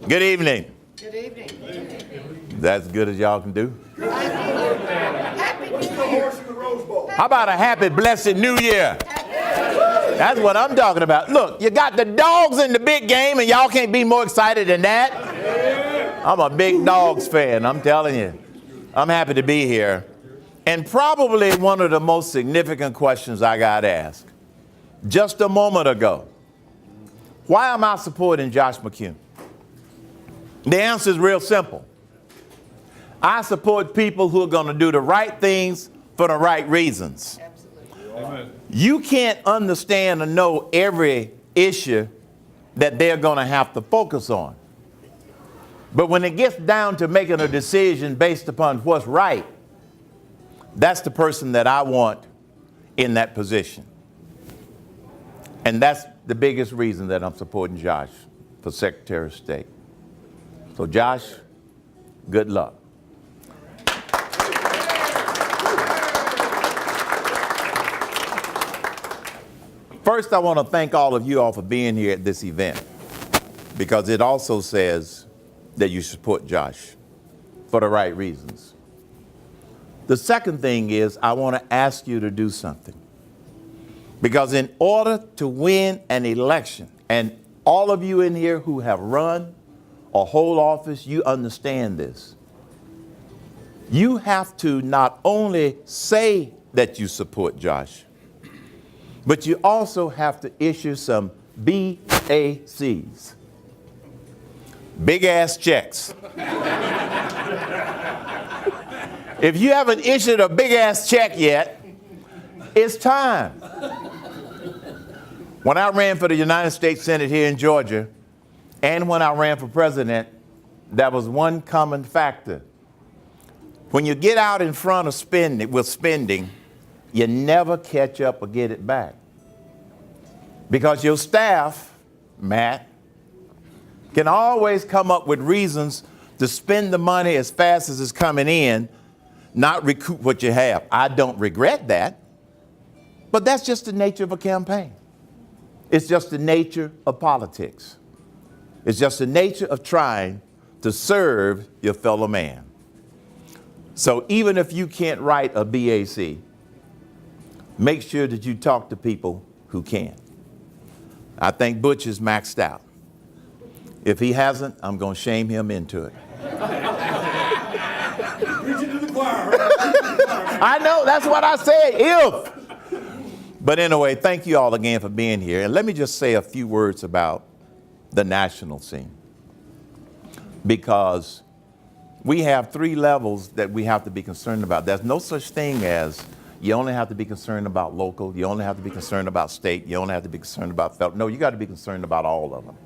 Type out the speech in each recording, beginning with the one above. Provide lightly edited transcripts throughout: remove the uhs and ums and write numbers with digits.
Good evening. Good evening. That's as good as y'all can do. Happy New Year. How about a happy, blessed New Year? That's what I'm talking about. Look, you got the dogs in the big game, and y'all can't be more excited than that. I'm a big Dogs fan, I'm telling you. I'm happy to be here. And probably one of the most significant questions I got asked just a moment ago. Why am I supporting Josh McKoon? The answer is real simple. I support people who are going to do the right things for the right reasons. Absolutely. You can't understand or know every issue that they're going to have to focus on. But when it gets down to making a decision based upon what's right, that's the person that I want in that position. And that's the biggest reason that I'm supporting Josh for Secretary of State. So Josh, good luck. First, I want to thank all of you all for being here at this event, because it also says that you support Josh for the right reasons. The second thing is I want to ask you to do something, because in order to win an election, and all of you in here who have run or hold office, you understand this. You have to not only say that you support Josh, but you also have to issue some BACs. Big ass checks. If you haven't issued a big ass check yet, it's time. When I ran for the United States Senate here in Georgia, and when I ran for president, that was one common factor. When you get out in front of spending, you never catch up or get it back. Because your staff, Matt, can always come up with reasons to spend the money as fast as it's coming in, not recoup what you have. I don't regret that, but that's just the nature of a campaign. It's just the nature of politics. It's just the nature of trying to serve your fellow man. So even if you can't write a BAC, make sure that you talk to people who can. I think Butch is maxed out. If he hasn't, I'm going to shame him into it. I know, that's what I said, if. But anyway, thank you all again for being here. And let me just say a few words about the national scene, because we have three levels that we have to be concerned about. There's no such thing as you only have to be concerned about local, you only have to be concerned about state, you only have to be concerned about federal. No, you got to be concerned about all of them.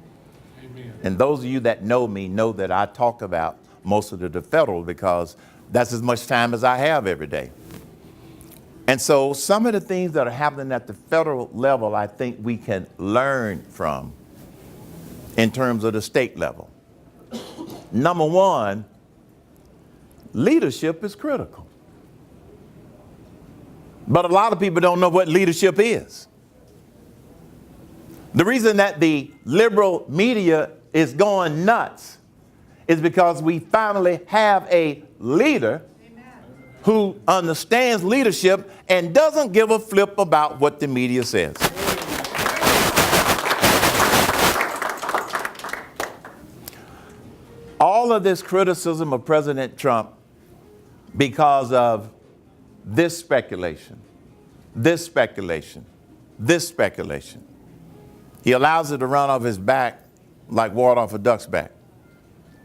Amen. And those of you that know me know that I talk about most of the federal, because that's as much time as I have every day. And so some of the things that are happening at the federal level, I think we can learn from in terms of the state level. Number one, leadership is critical. But a lot of people don't know what leadership is. The reason that the liberal media is going nuts is because we finally have a leader who understands leadership and doesn't give a flip about what the media says. All of this criticism of President Trump because of this speculation, this speculation, this speculation. He allows it to run off his back like water off a duck's back.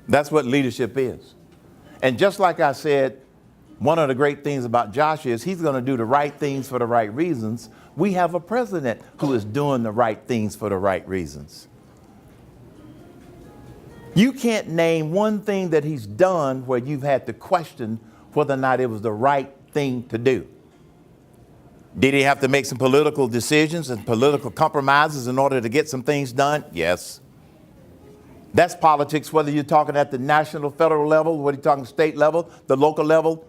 That's what leadership is. And just like I said, one of the great things about Josh is he's going to do the right things for the right reasons. We have a president who is doing the right things for the right reasons. You can't name one thing that he's done where you've had to question whether or not it was the right thing to do. Did he have to make some political decisions and political compromises in order to get some things done? Yes. That's politics, whether you're talking at the national, federal level, whether you're talking state level, the local level,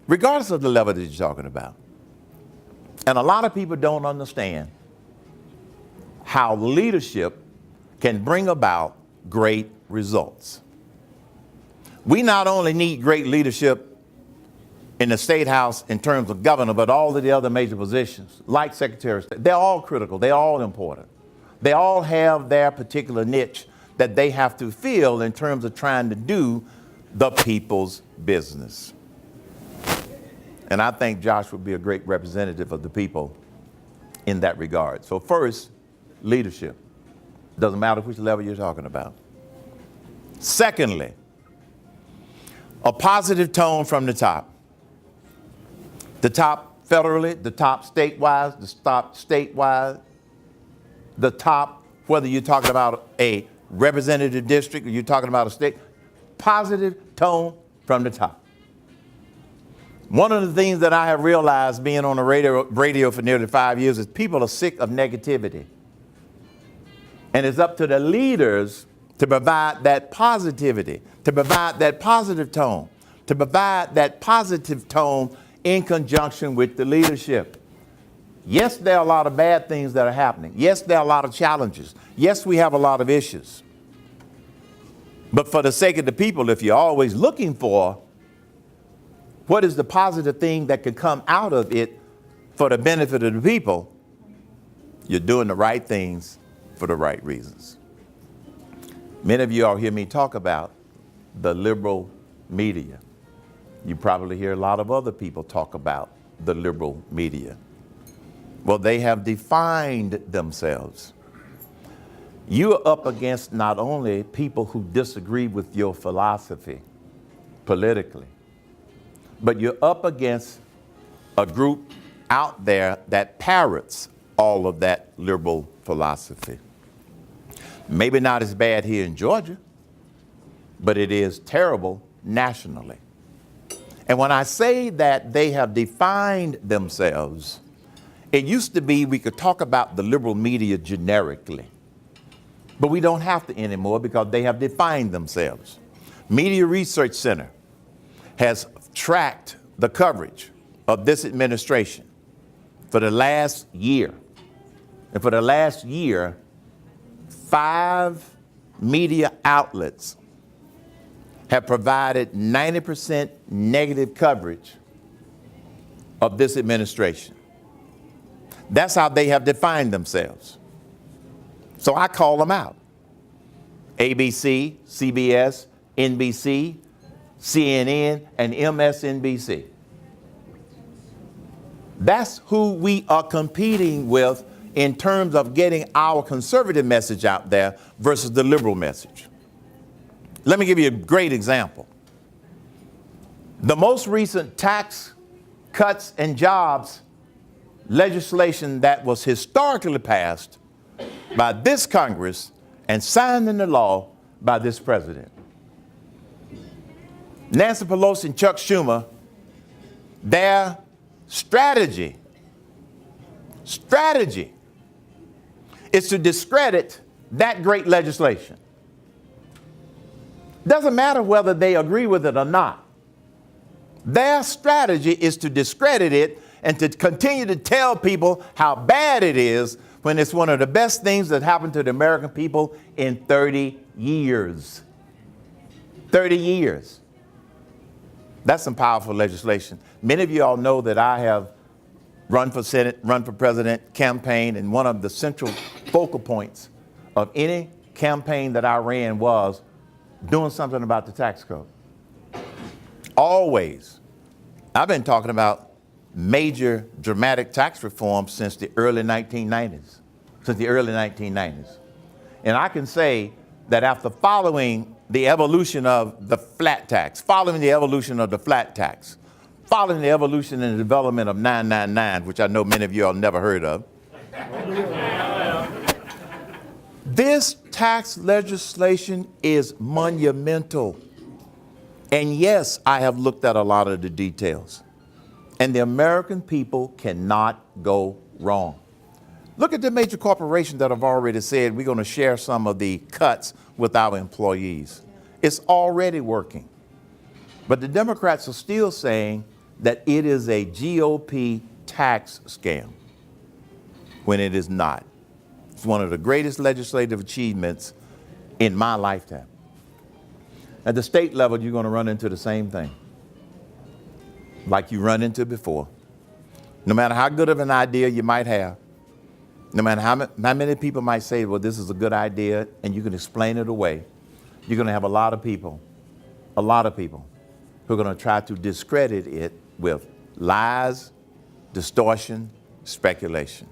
regardless of the level that you're talking about. And a lot of people don't understand how leadership can bring about great results. We not only need great leadership in the State House in terms of governor, but all of the other major positions, like Secretary of State. They're all critical. They're all important. They all have their particular niche that they have to fill in terms of trying to do the people's business. And I think Josh would be a great representative of the people in that regard. So first, leadership. Doesn't matter which level you're talking about. Secondly, a positive tone from the top. The top federally, the top statewide, the top, whether you're talking about a representative district or you're talking about a state, positive tone from the top. One of the things that I have realized being on the radio for nearly 5 years is people are sick of negativity. And it's up to the leaders to provide that positivity, to provide that positive tone, to provide that positive tone in conjunction with the leadership. Yes, there are a lot of bad things that are happening. Yes, there are a lot of challenges. Yes, we have a lot of issues. But for the sake of the people, if you're always looking for what is the positive thing that could come out of it for the benefit of the people, you're doing the right things for the right reasons. Many of you all hear me talk about the liberal media. You probably hear a lot of other people talk about the liberal media. Well, they have defined themselves. You are up against not only people who disagree with your philosophy politically, but you're up against a group out there that parrots all of that liberal philosophy. Maybe not as bad here in Georgia, but it is terrible nationally. And when I say that they have defined themselves, it used to be we could talk about the liberal media generically, but we don't have to anymore because they have defined themselves. Media Research Center has tracked the coverage of this administration for the last year. And for the last year, 5 media outlets have provided 90% negative coverage of this administration. That's how they have defined themselves. So I call them out. ABC, CBS, NBC, CNN, and MSNBC. That's who we are competing with in terms of getting our conservative message out there versus the liberal message. Let me give you a great example. The most recent tax cuts and jobs legislation that was historically passed by this Congress and signed into law by this president. Nancy Pelosi and Chuck Schumer, their strategy is to discredit that great legislation. Doesn't matter whether they agree with it or not. Their strategy is to discredit it and to continue to tell people how bad it is when it's one of the best things that happened to the American people in 30 years. 30 years. That's some powerful legislation. Many of you all know that I have run for Senate, run for president, campaign, and one of the central focal points of any campaign that I ran was doing something about the tax code. Always. I've been talking about major dramatic tax reform since the early 1990s. And I can say that after following the evolution of the flat tax, following the evolution and the development of 999, which I know many of you all never heard of, this tax legislation is monumental. And yes, I have looked at a lot of the details. And the American people cannot go wrong. Look at the major corporations that have already said we're going to share some of the cuts with our employees. It's already working. But the Democrats are still saying that it is a GOP tax scam when it is not. It's one of the greatest legislative achievements in my lifetime. At the state level, you're going to run into the same thing like you run into before. No matter how good of an idea you might have, no matter how many people might say, well, this is a good idea, and you can explain it away, you're going to have a lot of people who are going to try to discredit it with lies, distortion, speculation.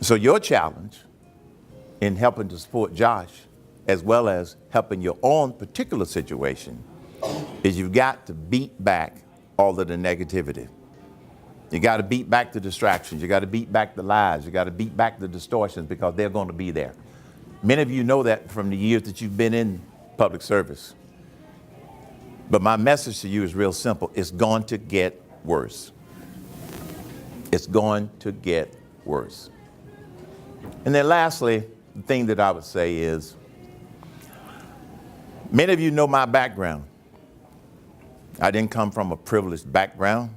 So your challenge in helping to support Josh, as well as helping your own particular situation, is you've got to beat back all of the negativity. You got to beat back the distractions. You got to beat back the lies. You got to beat back the distortions, because they're going to be there. Many of you know that from the years that you've been in public service. But my message to you is real simple. It's going to get worse. It's going to get worse. And then lastly, the thing that I would say is, many of you know my background. I didn't come from a privileged background.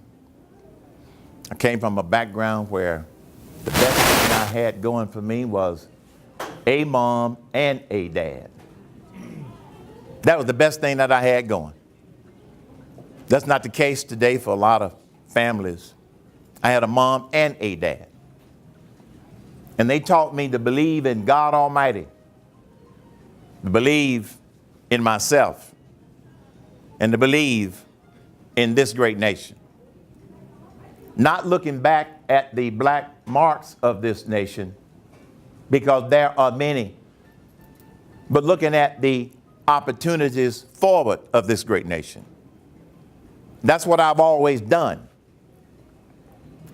I came from a background where the best thing I had going for me was a mom and a dad. That was the best thing that I had going. That's not the case today for a lot of families. I had a mom and a dad. And they taught me to believe in God Almighty, to believe in myself, and to believe in this great nation. Not looking back at the black marks of this nation, because there are many, but looking at the opportunities forward of this great nation. That's what I've always done.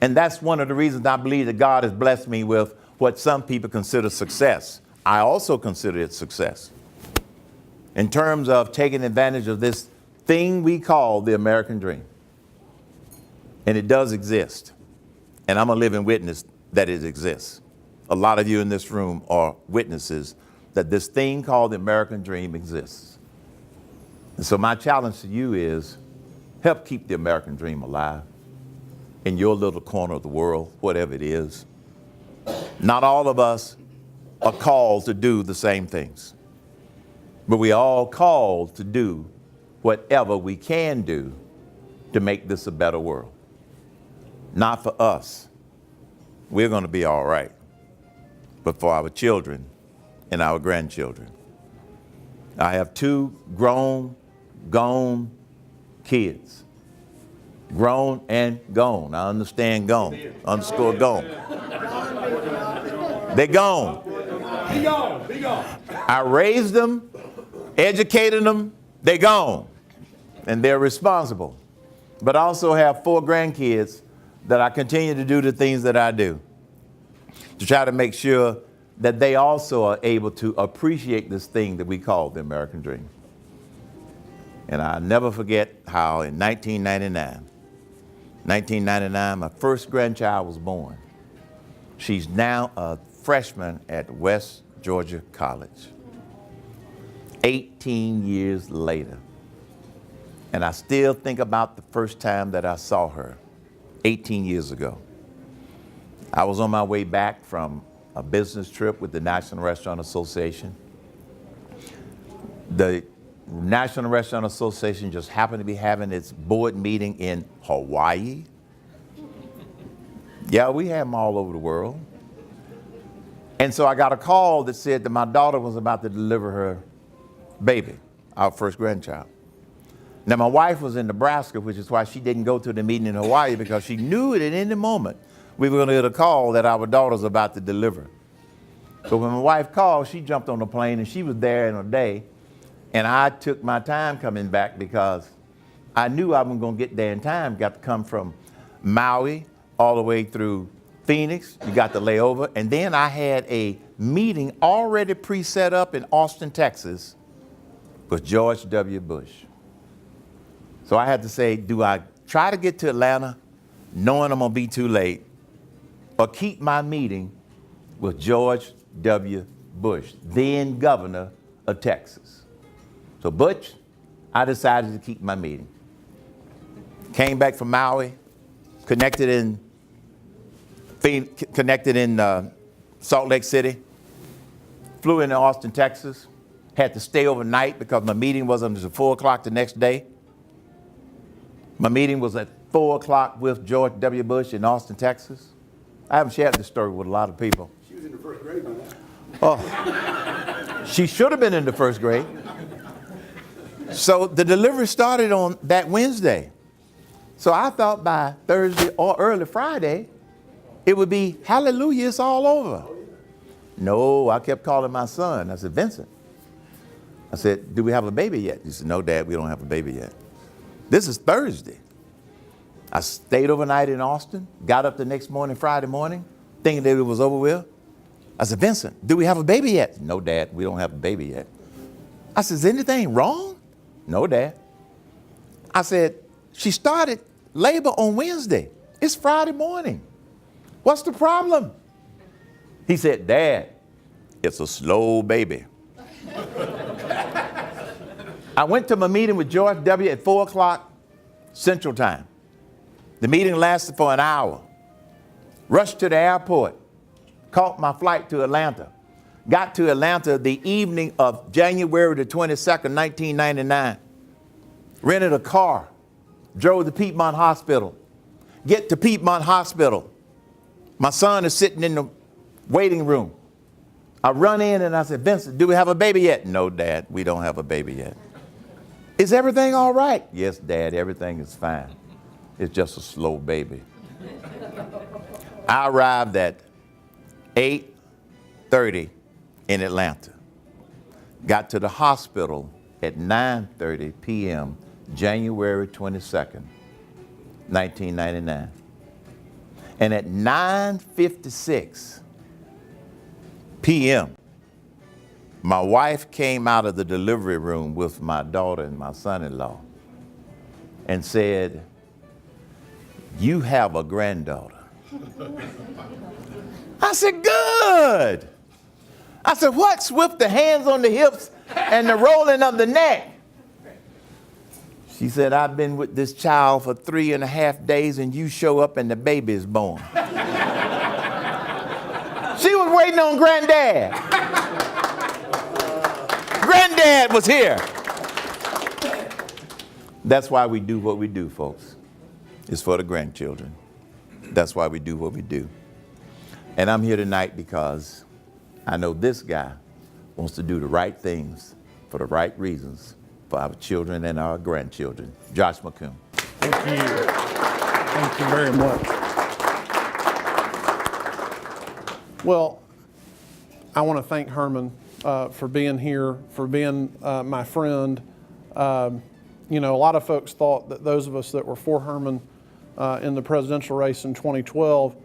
And that's one of the reasons I believe that God has blessed me with what some people consider success. I also consider it success in terms of taking advantage of this thing we call the American dream. And it does exist. And I'm a living witness that it exists. A lot of you in this room are witnesses that this thing called the American dream exists. And so my challenge to you is, help keep the American dream alive in your little corner of the world, whatever it is. Not all of us are called to do the same things, but we are all called to do whatever we can do to make this a better world. Not for us. We're going to be all right, but for our children and our grandchildren. I have 2 grown, gone kids. Grown and gone. I understand gone. Underscore gone. They're gone. Be gone. Be gone. I raised them, educated them, they're gone. And they're responsible. But I also have 4 grandkids that I continue to do the things that I do, to try to make sure that they also are able to appreciate this thing that we call the American dream. And I'll never forget how in 1999, my first grandchild was born. She's now a freshman at West Georgia College. 18 years later. And I still think about the first time that I saw her 18 years ago. I was on my way back from a business trip with the National Restaurant Association. The National Restaurant Association just happened to be having its board meeting in Hawaii. Yeah, we have them all over the world. And so I got a call that said that my daughter was about to deliver her baby, our first grandchild. Now, my wife was in Nebraska, which is why she didn't go to the meeting in Hawaii, because she knew at any moment we were going to get a call that our daughter's about to deliver. So when my wife called, she jumped on the plane, and she was there in a day. And I took my time coming back, because I knew I wasn't going to get there in time. Got to come from Maui all the way through Phoenix. You got to lay over. And then I had a meeting already pre-set up in Austin, Texas with George W. Bush. So I had to say, do I try to get to Atlanta knowing I'm going to be too late, or keep my meeting with George W. Bush, then governor of Texas? So Butch, I decided to keep my meeting. Came back from Maui, connected in Salt Lake City, flew into Austin, Texas, Had to stay overnight because my meeting wasn't until 4 o'clock the next day. My meeting was at 4 o'clock with George W. Bush in Austin, Texas. I haven't shared this story with a lot of people. She was in the first grade by now. Oh, she should have been in the first grade. So the delivery started on that Wednesday. So I thought by Thursday or early Friday, it would be, hallelujah, it's all over. No, I kept calling my son. I said, Vincent. I said, do we have a baby yet? He said, no, Dad, we don't have a baby yet. This is Thursday. I stayed overnight in Austin, got up the next morning, Friday morning, thinking that it was over with. I said, Vincent, do we have a baby yet? No, Dad, we don't have a baby yet. I said, is anything wrong? No, Dad. I said, she started labor on Wednesday. It's Friday morning. What's the problem? He said, Dad, it's a slow baby. I went to my meeting with George W. at 4 o'clock Central Time. The meeting lasted for an hour. Rushed to the airport. Caught my flight to Atlanta. Got to Atlanta the evening of January the 22nd, 1999. Rented a car. Drove to Piedmont Hospital. Get to Piedmont Hospital. My son is sitting in the waiting room. I run in and I said, Vincent, do we have a baby yet? No, Dad, we don't have a baby yet. Is everything all right? Yes, Dad, everything is fine. It's just a slow baby. I arrived at 8:30 in Atlanta. Got to the hospital at 9:30 p.m., January 22nd, 1999. And at 9:56 p.m., my wife came out of the delivery room with my daughter and my son-in-law and said, you have a granddaughter. I said, good. I said, what's with the hands on the hips and the rolling of the neck? She said, I've been with this child for 3.5 days and you show up and the baby is born. She was waiting on Granddad. Granddad was here. That's why we do what we do, folks. It's for the grandchildren. That's why we do what we do. And I'm here tonight because I know this guy wants to do the right things for the right reasons for our children and our grandchildren. Josh McKoon. Thank you. Thank you very much. Well, I want to thank Herman for being here, for being my friend. You know, a lot of folks thought that those of us that were for Herman in the presidential race in 2012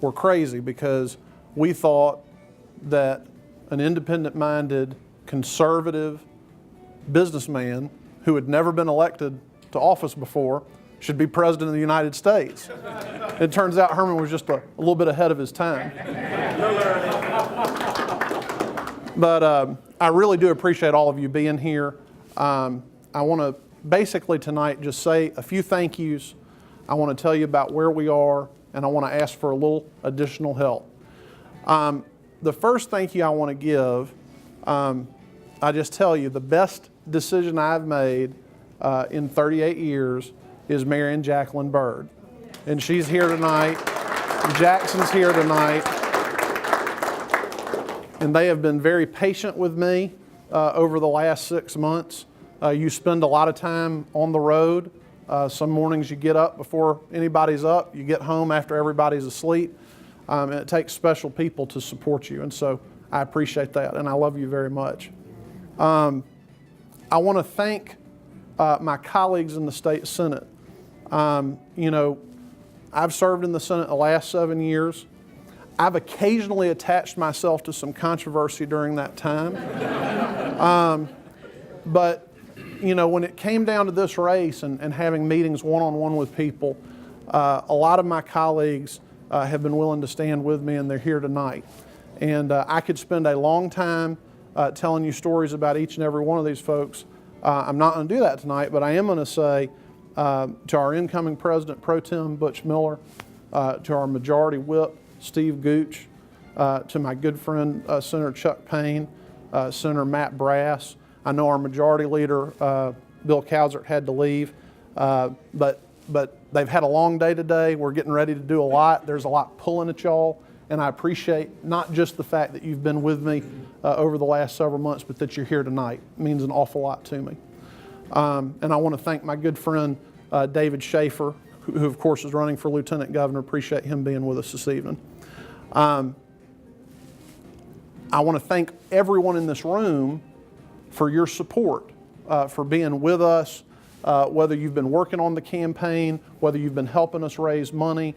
were crazy because we thought that an independent-minded, conservative businessman who had never been elected to office before should be president of the United States. It turns out Herman was just a little bit ahead of his time. But I really do appreciate all of you being here. I want to basically tonight just say a few thank yous. I want to tell you about where we are, and I want to ask for a little additional help. The first thank you I want to give, I just tell you, the best decision I've made in 38 years is marrying Jacqueline Bird. And she's here tonight. Jackson's here tonight. And they have been very patient with me over the last 6 months. You spend a lot of time on the road. Some mornings you get up before anybody's up. You get home after everybody's asleep. And it takes special people to support you. And so I appreciate that, and I love you very much. I want to thank my colleagues in the state Senate. You know, I've served in the Senate the last 7 years. I've occasionally attached myself to some controversy during that time. But, you know, when it came down to this race and having meetings one-on-one with people, a lot of my colleagues have been willing to stand with me, and they're here tonight. And I could spend a long time telling you stories about each and every one of these folks. I'm not going to do that tonight, but I am going to say to our incoming President Pro Tem Butch Miller, to our Majority Whip Steve Gooch, to my good friend Senator Chuck Payne, Senator Matt Brass. I know our majority leader, Bill Cowsert, had to leave, but they've had a long day today. We're getting ready to do a lot. There's a lot pulling at y'all, and I appreciate not just the fact that you've been with me over the last several months, but that you're here tonight. It means an awful lot to me. And I want to thank my good friend David Schaefer, who of course is running for Lieutenant Governor. Appreciate him being with us this evening. I want to thank everyone in this room for your support, for being with us, whether you've been working on the campaign, whether you've been helping us raise money.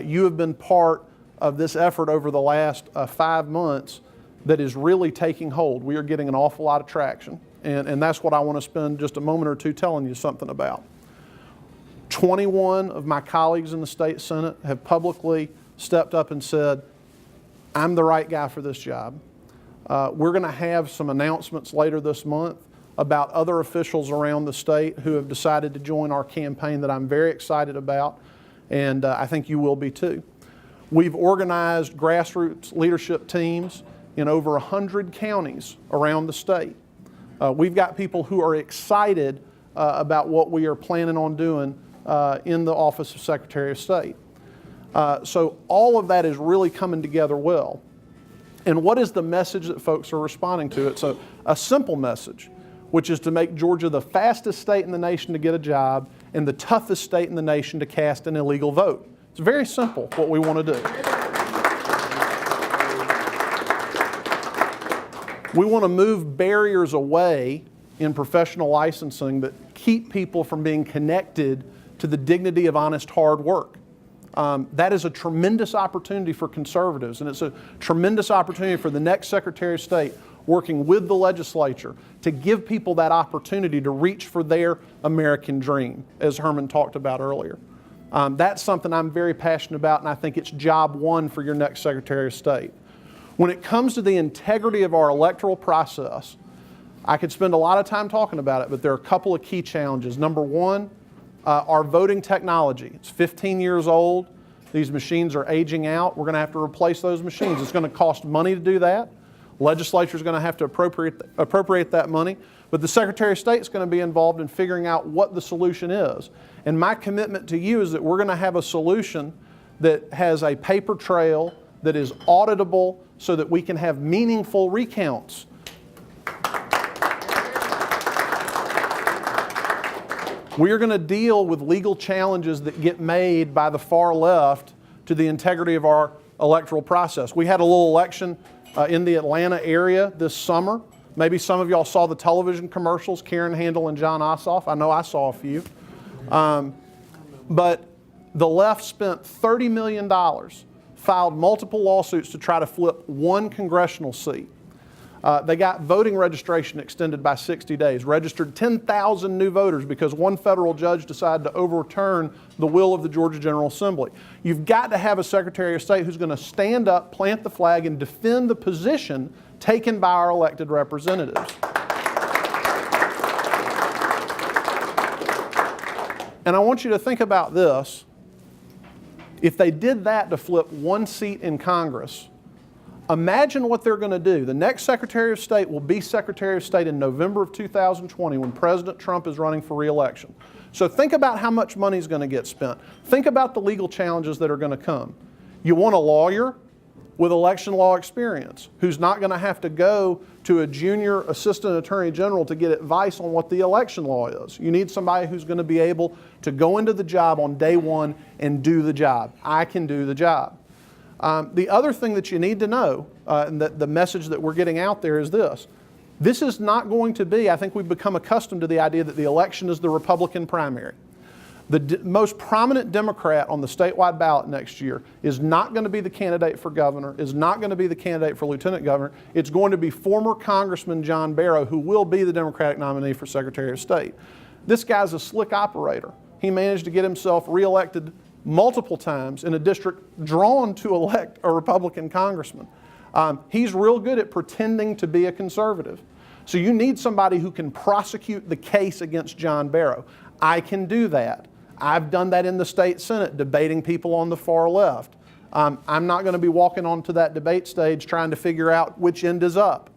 You have been part of this effort over the last 5 months that is really taking hold. We are getting an awful lot of traction, and that's what I want to spend just a moment or two telling you something about. 21 of my colleagues in the state Senate have publicly stepped up and said, I'm the right guy for this job. We're going to have some announcements later this month about other officials around the state who have decided to join our campaign that I'm very excited about, and I think you will be too. We've organized grassroots leadership teams in over 100 counties around the state. We've got people who are excited about what we are planning on doing in the Office of Secretary of State. So all of that is really coming together well. And what is the message that folks are responding to? It's a simple message, which is to make Georgia the fastest state in the nation to get a job and the toughest state in the nation to cast an illegal vote. It's very simple what we want to do. We want to move barriers away in professional licensing that keep people from being connected to the dignity of honest, hard work. That is a tremendous opportunity for conservatives, and it's a tremendous opportunity for the next Secretary of State working with the legislature to give people that opportunity to reach for their American dream, as Herman talked about earlier. That's something I'm very passionate about, and I think it's job one for your next Secretary of State. When it comes to the integrity of our electoral process, I could spend a lot of time talking about it, but there are a couple of key challenges. Number one, our voting technology. It's 15 years old. These machines are aging out. We're going to have to replace those machines. It's going to cost money to do that. Legislature is going to have to appropriate that money. But the Secretary of State is going to be involved in figuring out what the solution is. And my commitment to you is that we're going to have a solution that has a paper trail that is auditable so that we can have meaningful recounts. We are going to deal with legal challenges that get made by the far left to the integrity of our electoral process. We had a little election in the Atlanta area this summer. Maybe some of y'all saw the television commercials, Karen Handel and John Ossoff. I know I saw a few. But the left spent $30 million, filed multiple lawsuits to try to flip one congressional seat. They got voting registration extended by 60 days, registered 10,000 new voters because one federal judge decided to overturn the will of the Georgia General Assembly. You've got to have a Secretary of State who's going to stand up, plant the flag, and defend the position taken by our elected representatives. And I want you to think about this. If they did that to flip one seat in Congress, imagine what they're going to do. The next Secretary of State will be Secretary of State in November of 2020 when President Trump is running for re-election. So think about how much money is going to get spent. Think about the legal challenges that are going to come. You want a lawyer with election law experience who's not going to have to go to a junior assistant attorney general to get advice on what the election law is. You need somebody who's going to be able to go into the job on day one and do the job. I can do the job. The other thing that you need to know, and the message that we're getting out there is this. This is not going to be, I think we've become accustomed to the idea that the election is the Republican primary. The most prominent Democrat on the statewide ballot next year is not going to be the candidate for governor, is not going to be the candidate for lieutenant governor. It's going to be former Congressman John Barrow, who will be the Democratic nominee for Secretary of State. This guy's a slick operator. He managed to get himself reelected multiple times in a district drawn to elect a Republican congressman. He's real good at pretending to be a conservative. So you need somebody who can prosecute the case against John Barrow. I can do that. I've done that in the state Senate, debating people on the far left. I'm not going to be walking onto that debate stage trying to figure out which end is up.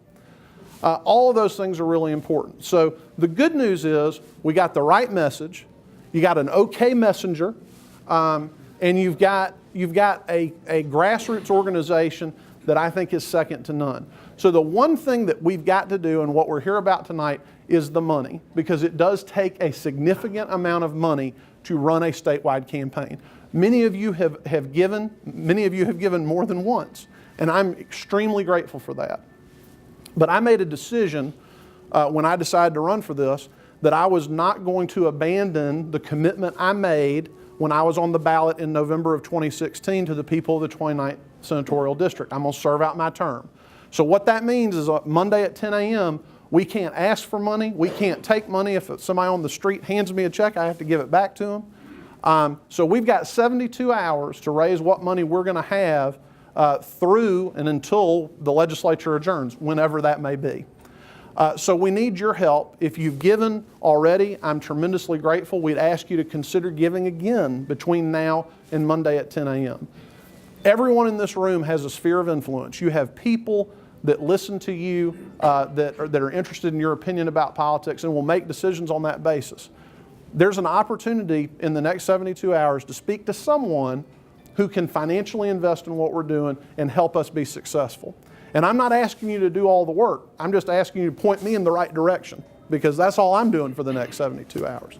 All of those things are really important. So the good news is we got the right message, you got an okay messenger, and you've got a grassroots organization that I think is second to none. So the one thing that we've got to do, and what we're here about tonight, is the money, because it does take a significant amount of money to run a statewide campaign. Many of you have given more than once, and I'm extremely grateful for that. But I made a decision when I decided to run for this that I was not going to abandon the commitment I made when I was on the ballot in November of 2016 to the people of the 29th Senatorial District. I'm going to serve out my term. So what that means is Monday at 10 a.m., we can't ask for money. We can't take money. If somebody on the street hands me a check, I have to give it back to them. So we've got 72 hours to raise what money we're going to have through and until the legislature adjourns, whenever that may be. So we need your help. If you've given already, I'm tremendously grateful. We'd ask you to consider giving again between now and Monday at 10 a.m. Everyone in this room has a sphere of influence. You have people that listen to you, that are interested in your opinion about politics and will make decisions on that basis. There's an opportunity in the next 72 hours to speak to someone who can financially invest in what we're doing and help us be successful. And I'm not asking you to do all the work. I'm just asking you to point me in the right direction, because that's all I'm doing for the next 72 hours.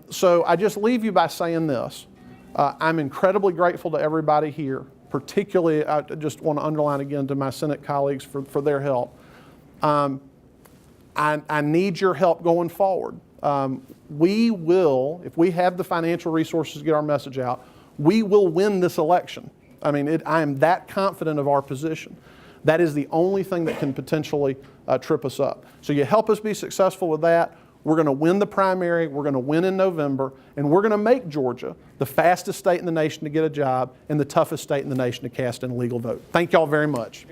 So I just leave you by saying this. I'm incredibly grateful to everybody here. Particularly, I just want to underline again to my Senate colleagues for their help. I need your help going forward. We will, if we have the financial resources to get our message out, we will win this election. I mean, I am that confident of our position. That is the only thing that can potentially trip us up. So you help us be successful with that. We're going to win the primary, we're going to win in November, and we're going to make Georgia the fastest state in the nation to get a job and the toughest state in the nation to cast an illegal vote. Thank y'all very much.